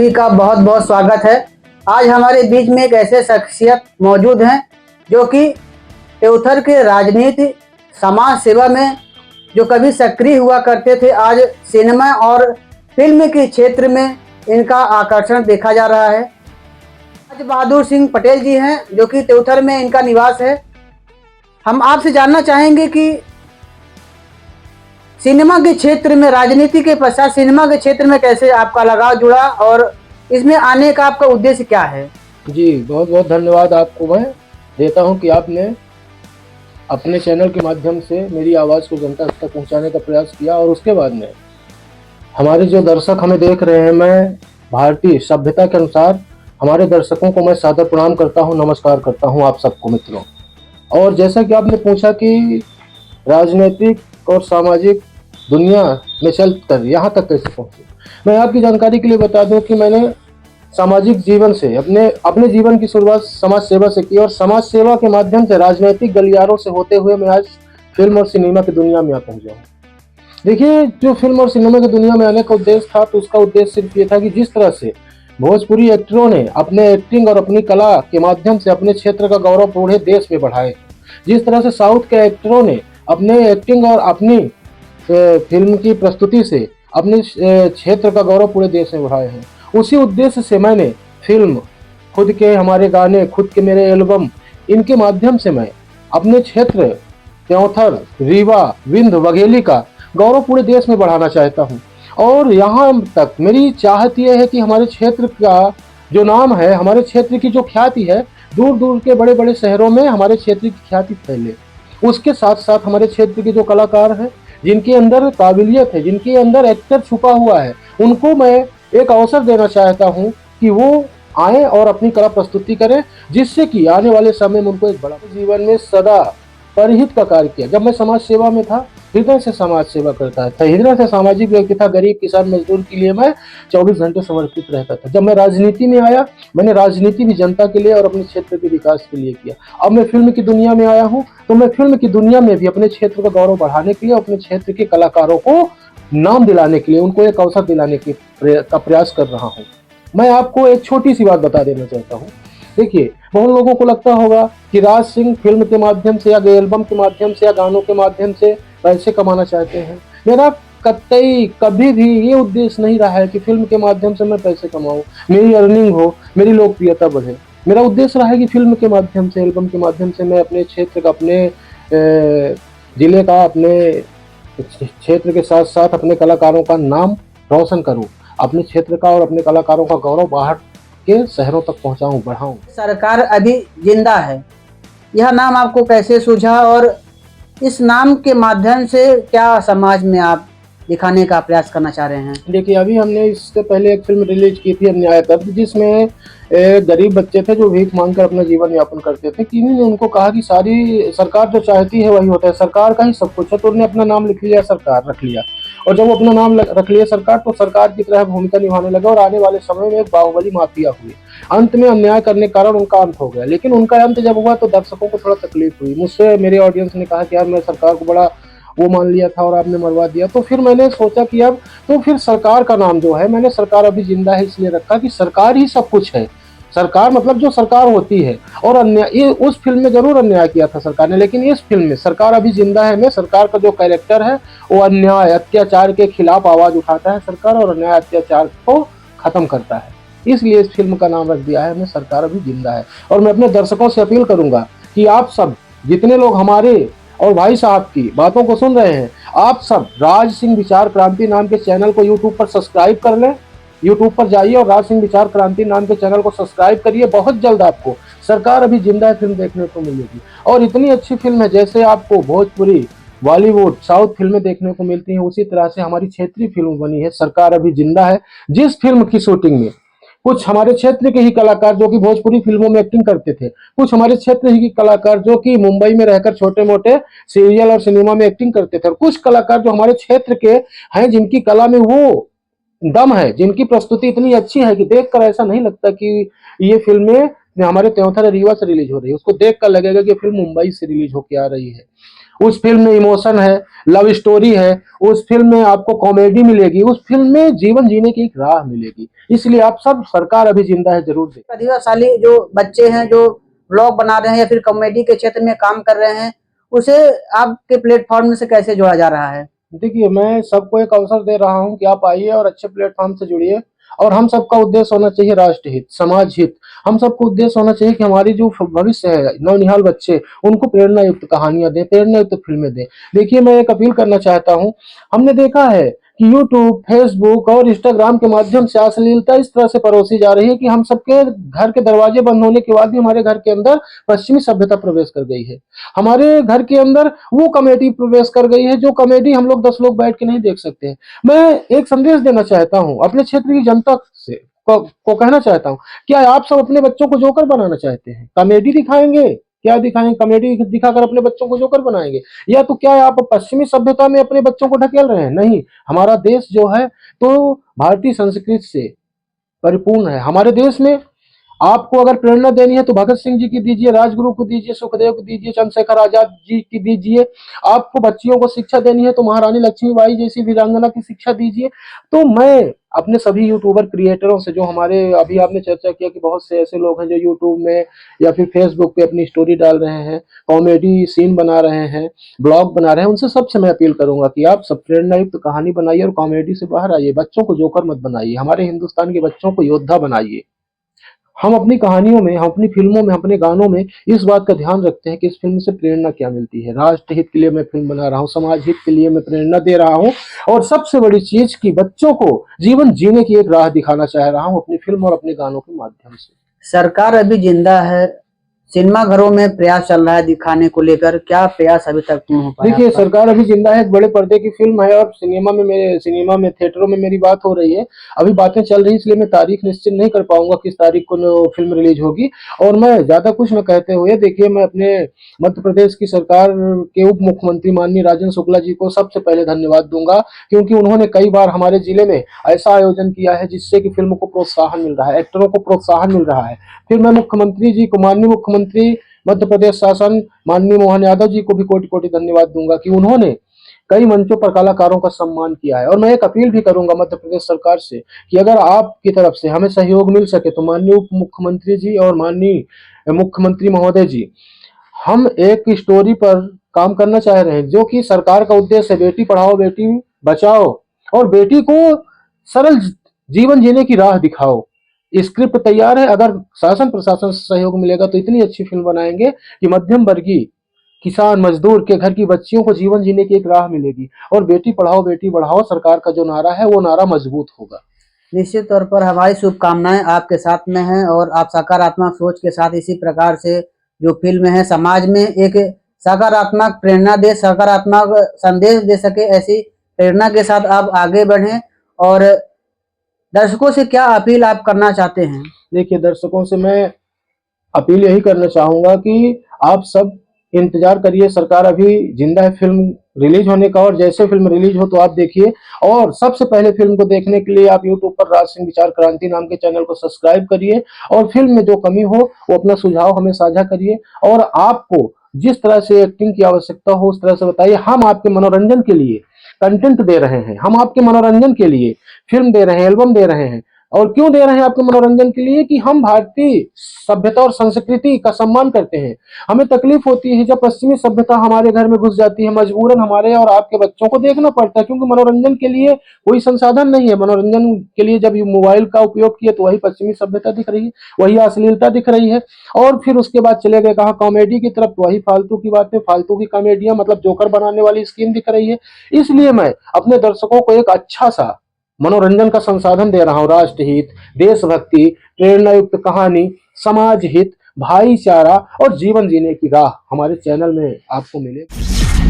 सभी का बहुत बहुत स्वागत है। आज हमारे बीच में एक ऐसे शख्सियत मौजूद हैं जो कि त्योथर के राजनीति समाज सेवा में जो कभी सक्रिय हुआ करते थे, आज सिनेमा और फिल्म के क्षेत्र में इनका आकर्षण देखा जा रहा है। राज बहादुर सिंह पटेल जी हैं जो कि त्योथर में इनका निवास है। हम आपसे जानना चाहेंगे कि सिनेमा के क्षेत्र में, राजनीति के पश्चात सिनेमा के क्षेत्र में कैसे आपका लगाव जुड़ा और इसमें आने का आपका उद्देश्य क्या है? जी, बहुत बहुत धन्यवाद आपको मैं देता हूं कि आपने अपने चैनल के माध्यम से मेरी आवाज़ को जनता तक पहुंचाने का प्रयास किया। और उसके बाद में हमारे जो दर्शक हमें देख रहे हैं, मैं भारतीय सभ्यता के अनुसार हमारे दर्शकों को मैं सादर प्रणाम करता हूं, नमस्कार करता हूं आप सबको मित्रों। और जैसा कि आपने पूछा कि राजनीतिक और सामाजिक दुनिया में चलकर यहाँ तक कैसे पहुँचे, मैं आपकी जानकारी के लिए बता दूं कि मैंने सामाजिक जीवन से अपने जीवन की शुरुआत समाज सेवा से की और समाज सेवा के माध्यम से राजनीतिक गलियारों से होते हुए मैं आज फिल्म और सिनेमा की दुनिया में आ पहुंचा हूँ। देखिए, जो फिल्म और सिनेमा की दुनिया में आने का उद्देश्य था, तो उसका उद्देश्य सिर्फ ये था कि जिस तरह से भोजपुरी एक्टरों ने अपने एक्टिंग और अपनी कला के माध्यम से अपने क्षेत्र का गौरव पूरे देश में बढ़ाए, जिस तरह से साउथ के एक्टरों ने अपने एक्टिंग और अपनी फिल्म की प्रस्तुति से अपने क्षेत्र का गौरव पूरे देश में बढ़ाए हैं, उसी उद्देश्य से मैंने फिल्म, खुद के हमारे गाने, खुद के मेरे एल्बम, इनके माध्यम से मैं अपने क्षेत्र त्योंथर, रीवा, विंध्य, बघेली का गौरव पूरे देश में बढ़ाना चाहता हूं। और यहाँ तक मेरी चाहत यह है कि हमारे क्षेत्र का जो नाम है, हमारे क्षेत्र की जो ख्याति है, दूर दूर के बड़े बड़े शहरों में हमारे क्षेत्र की ख्याति फैले। उसके साथ साथ हमारे क्षेत्र के जो कलाकार हैं, जिनके अंदर काबिलियत है, जिनके अंदर एक्टर छुपा हुआ है, उनको मैं एक अवसर देना चाहता हूं कि वो आए और अपनी कला प्रस्तुति करें, जिससे कि आने वाले समय में उनको एक बड़ा जीवन में सदा परहित का कार्य किया। जब मैं समाज सेवा में था, हृदय से समाज सेवा करता था, हृदय से सामाजिक व्यक्ति था। गरीब, किसान, मजदूर के लिए मैं 24 घंटे समर्पित रहता था। जब मैं राजनीति में आया, मैंने राजनीति भी जनता के लिए और अपने क्षेत्र के विकास के लिए किया। अब मैं फिल्म की दुनिया में आया हूँ, तो मैं फिल्म की दुनिया में भी अपने क्षेत्र का गौरव बढ़ाने के लिए, अपने क्षेत्र के कलाकारों को नाम दिलाने के लिए, उनको एक अवसर दिलाने का प्रयास कर रहा हूँ। मैं आपको एक छोटी सी बात बता देना चाहता हूँ। देखिए, बहुत लोगों को लगता होगा कि राज सिंह फिल्म के माध्यम से या एल्बम के माध्यम से या गानों के माध्यम से पैसे कमाना चाहते हैं। मेरा कतई कभी भी ये उद्देश्य नहीं रहा है कि फिल्म के माध्यम से मैं पैसे कमाऊं, मेरी अर्निंग हो, मेरी लोकप्रियता बढ़े। मेरा उद्देश्य रहा है कि फिल्म के माध्यम से, एल्बम के माध्यम से मैं अपने क्षेत्र का, अपने जिले का, अपने क्षेत्र के साथ साथ अपने कलाकारों का नाम रोशन करूं, अपने क्षेत्र का और अपने कलाकारों का गौरव बाहर के शहरों तक पहुंचाऊं, बढ़ाऊं। सरकार अभी जिंदा है, यह नाम आपको कैसे सूझा और इस नाम के माध्यम से क्या समाज में आप दिखाने का प्रयास करना चाह रहे हैं? देखिए, अभी हमने इससे पहले एक फिल्म रिलीज की थी, अन्याय कर्ज, जिसमें गरीब बच्चे थे जो भीख मांगकर अपना जीवन यापन करते थे। किन्हीं ने उनको कहा कि सारी सरकार जो चाहती है वही होता है, सरकार का ही सब कुछ है। तो उन्होंने अपना नाम लिख लिया, सरकार रख लिया। और जब वो अपना नाम रख लिया सरकार, तो सरकार की तरह भूमिका निभाने लगा और आने वाले समय में एक बाहुबली माफिया हुई। अंत में अन्याय करने के कारण उनका अंत हो गया। लेकिन उनका अंत जब हुआ तो दर्शकों को थोड़ा तकलीफ हुई। मुझसे मेरे ऑडियंस ने कहा कि यार, मैं सरकार को बड़ा वो मान लिया था और आपने मरवा दिया। तो फिर मैंने सोचा कि अब तो फिर सरकार का नाम जो है, मैंने सरकार अभी जिंदा है इसलिए रखा कि सरकार ही सब कुछ है। सरकार मतलब जो सरकार होती है। और अन्याय, ये उस फिल्म में जरूर अन्याय किया था सरकार ने, लेकिन इस फिल्म में सरकार अभी जिंदा है। मैं सरकार का जो कैरेक्टर है, वो अन्याय अत्याचार के खिलाफ आवाज उठाता है सरकार, और अन्याय अत्याचार को खत्म करता है। इसलिए इस फिल्म का नाम रख दिया है, मैं सरकार अभी जिंदा है। और मैं अपने दर्शकों से अपील करूंगा कि आप सब जितने लोग हमारे और भाई साहब की बातों को सुन रहे हैं, आप सब राज सिंह विचार क्रांति नाम के चैनल को यूट्यूब पर सब्सक्राइब कर लें। यूट्यूब पर जाइए और राज सिंह विचार क्रांति नाम के चैनल को सब्सक्राइब करिए। बहुत जल्द आपको सरकार अभी जिंदा है फिल्म देखने को मिलेगी। और इतनी अच्छी फिल्म है, जैसे आपको भोजपुरी, बॉलीवुड, साउथ फिल्में देखने को मिलती हैं, उसी तरह से हमारी क्षेत्रीय फिल्म बनी है सरकार अभी जिंदा है। जिस फिल्म की शूटिंग में कुछ हमारे क्षेत्र के ही कलाकार जो कि भोजपुरी फिल्मों में एक्टिंग करते थे, कुछ हमारे क्षेत्र ही के कलाकार जो कि मुंबई में रहकर छोटे मोटे सीरियल और सिनेमा में एक्टिंग करते थे, और कुछ कलाकार जो हमारे क्षेत्र के हैं, जिनकी कला में वो दम है, जिनकी प्रस्तुति इतनी अच्छी है कि देखकर ऐसा नहीं लगता कि ये फिल्में हमारे त्योंथर रीवा से रिलीज हो रही है। उसको देखकर लगेगा कि फिल्म मुंबई से रिलीज होकर आ रही है। उस फिल्म में इमोशन है, लव स्टोरी है, उस फिल्म में आपको कॉमेडी मिलेगी, उस फिल्म में जीवन जीने की एक राह मिलेगी। इसलिए आप सब सरकार अभी जिंदा है जरूर देखें। प्रतिभाशाली जो बच्चे हैं जो ब्लॉग बना रहे हैं या फिर कॉमेडी के क्षेत्र में काम कर रहे हैं, उसे आपके प्लेटफॉर्म से कैसे जोड़ा जा रहा है? देखिए, मैं सबको एक अवसर दे रहा हूं कि आप आइए और अच्छे प्लेटफॉर्म से जुड़िए। और हम सबका उद्देश्य होना चाहिए राष्ट्र हित, समाज हित। हम सबको उद्देश्य होना चाहिए कि हमारी जो भविष्य है, नवनिहाल बच्चे, उनको प्रेरणा युक्त कहानियां दें, प्रेरणा युक्त फिल्में दें। देखिए, मैं एक अपील करना चाहता हूं। हमने देखा है कि यूट्यूब, फेसबुक और इंस्टाग्राम के माध्यम से अश्लीलता इस तरह से परोसी जा रही है कि हम सबके घर के दरवाजे बंद होने के बाद भी हमारे घर के अंदर पश्चिमी सभ्यता प्रवेश कर गई है। हमारे घर के अंदर वो कॉमेडी प्रवेश कर गई है जो कॉमेडी हम लोग 10 लोग बैठ के नहीं देख सकते हैं। मैं एक संदेश देना चाहता हूं अपने क्षेत्र की जनता से, को कहना चाहता हूं, क्या आप सब अपने बच्चों को जोकर बनाना चाहते हैं? कॉमेडी दिखाएंगे? क्या दिखाएंगे? कॉमेडी दिखाकर अपने बच्चों को जोकर बनाएंगे? या तो क्या आप पश्चिमी सभ्यता में अपने बच्चों को ढकेल रहे हैं? नहीं, हमारा देश जो है तो भारतीय संस्कृति से परिपूर्ण है। हमारे देश में आपको अगर प्रेरणा देनी है तो भगत सिंह जी की दीजिए, राजगुरु को दीजिए, सुखदेव को दीजिए, चंद्रशेखर आजाद जी की दीजिए। आपको बच्चियों को शिक्षा देनी है तो महारानी लक्ष्मीबाई जैसी वीरांगना की शिक्षा दीजिए। तो मैं अपने सभी यूट्यूबर क्रिएटरों से, जो हमारे अभी आपने चर्चा किया कि बहुत से ऐसे लोग हैं जो यूट्यूब में या फिर फेसबुक पे अपनी स्टोरी डाल रहे हैं, कॉमेडी सीन बना रहे हैं, ब्लॉग बना रहे हैं, उनसे सबसे मैं अपील करूंगा कि आप सब प्रेरणा युक्त कहानी बनाइए और कॉमेडी से बाहर आइए। बच्चों को जोकर मत बनाइए, हमारे हिंदुस्तान के बच्चों को योद्धा बनाइए। हम अपनी कहानियों में, हम अपनी फिल्मों में, अपने गानों में इस बात का ध्यान रखते हैं कि इस फिल्म से प्रेरणा क्या मिलती है। राष्ट्र हित के लिए मैं फिल्म बना रहा हूँ, समाज हित के लिए मैं प्रेरणा दे रहा हूँ, और सबसे बड़ी चीज कि बच्चों को जीवन जीने की एक राह दिखाना चाह रहा हूँ अपनी फिल्म और अपने गानों के माध्यम से। सरकार अभी जिंदा है, सिनेमा घरों में प्रयास चल रहा है दिखाने को लेकर, क्या प्रयास अभी तक नहीं हो पाया? देखिए, सरकार अभी जिंदा है एक बड़े पर्दे की फिल्म है और सिनेमा में थिएटरों में मेरी बात हो रही है। अभी बातें चल रही है, इसलिए मैं तारीख निश्चित नहीं कर पाऊंगा किस तारीख को फिल्म रिलीज होगी। और मैं ज्यादा कुछ न कहते हुए, देखिए, मैं अपने मध्य प्रदेश की सरकार के उप मुख्यमंत्री माननीय राजेंद्र शुक्ला जी को सबसे पहले धन्यवाद दूंगा, क्योंकि उन्होंने कई बार हमारे जिले में ऐसा आयोजन किया है जिससे कि फिल्म को प्रोत्साहन मिल रहा है, एक्टरों को प्रोत्साहन मिल रहा है। फिर मैं मुख्यमंत्री जी को, माननीय मुख्यमंत्री मध्य प्रदेश शासन माननीय मोहन यादव जी को भी कोटि कोटि धन्यवाद दूंगा कि उन्होंने कई मंचों पर कलाकारों का सम्मान किया है। और मैं एक अपील भी करूंगा मध्य प्रदेश सरकार से कि अगर आपकी तरफ से हमें सहयोग मिल सके तो माननीय उप मुख्यमंत्री जी और माननीय मुख्यमंत्री महोदय जी, हम एक स्टोरी पर काम करना चाह रहे हैं जो कि सरकार का उद्देश्य है बेटी पढ़ाओ बेटी बचाओ, और बेटी को सरल जीवन जीने की राह दिखाओ। स्क्रिप्ट तैयार है, अगर शासन प्रशासन से सहयोग मिलेगा तो इतनी अच्छी फिल्म बनाएंगे कि मध्यम वर्गीय किसान मजदूर के घर की बच्चियों को जीवन जीने की एक राह मिलेगी, और बेटी पढ़ाओ बेटी बढ़ाओ सरकार का जो नारा है वो नारा मजबूत होगा। निश्चित तौर पर हमारी शुभकामनाएं आपके साथ में हैं और आप सकारात्मक सोच के साथ इसी प्रकार से जो फिल्म है समाज में एक सकारात्मक प्रेरणा दे, सकारात्मक संदेश दे सके, ऐसी प्रेरणा के साथ आप आगे बढ़ें। और दर्शकों से क्या अपील आप करना चाहते हैं? देखिए, दर्शकों से मैं अपील यही करना चाहूंगा कि आप सब इंतजार करिए, सरकार अभी जिंदा है फिल्म रिलीज होने का, और जैसे फिल्म रिलीज हो तो आप देखिए। और सबसे पहले फिल्म को देखने के लिए आप यूट्यूब पर राज सिंह विचार क्रांति नाम के चैनल को सब्सक्राइब करिए, और फिल्म में जो कमी हो वो अपना सुझाव हमें साझा करिए, और आपको जिस तरह से एक्टिंग की आवश्यकता हो उस तरह से बताइए। हम आपके मनोरंजन के लिए कंटेंट दे रहे हैं, हम आपके मनोरंजन के लिए फिल्म दे रहे हैं, एल्बम दे रहे हैं। और क्यों दे रहे हैं आपके मनोरंजन के लिए? कि हम भारतीय सभ्यता और संस्कृति का सम्मान करते हैं। हमें तकलीफ होती है जब पश्चिमी सभ्यता हमारे घर में घुस जाती है, मजबूरन हमारे और आपके बच्चों को देखना पड़ता है, क्योंकि मनोरंजन के लिए कोई संसाधन नहीं है। मनोरंजन के लिए जब मोबाइल का उपयोग किए तो वही पश्चिमी सभ्यता दिख रही है, वही अश्लीलता दिख रही है, और फिर उसके बाद चले गए कहा कॉमेडी की तरफ, वही फालतू की बातें, फालतू की कॉमेडियां, मतलब जोकर बनाने वाली स्कीम दिख रही है। इसलिए मैं अपने दर्शकों को एक अच्छा सा मनोरंजन का संसाधन दे रहा हूं, राष्ट्र हित, देशभक्ति, प्रेरणा युक्त कहानी, समाज हित, भाईचारा और जीवन जीने की राह हमारे चैनल में आपको मिलेगी।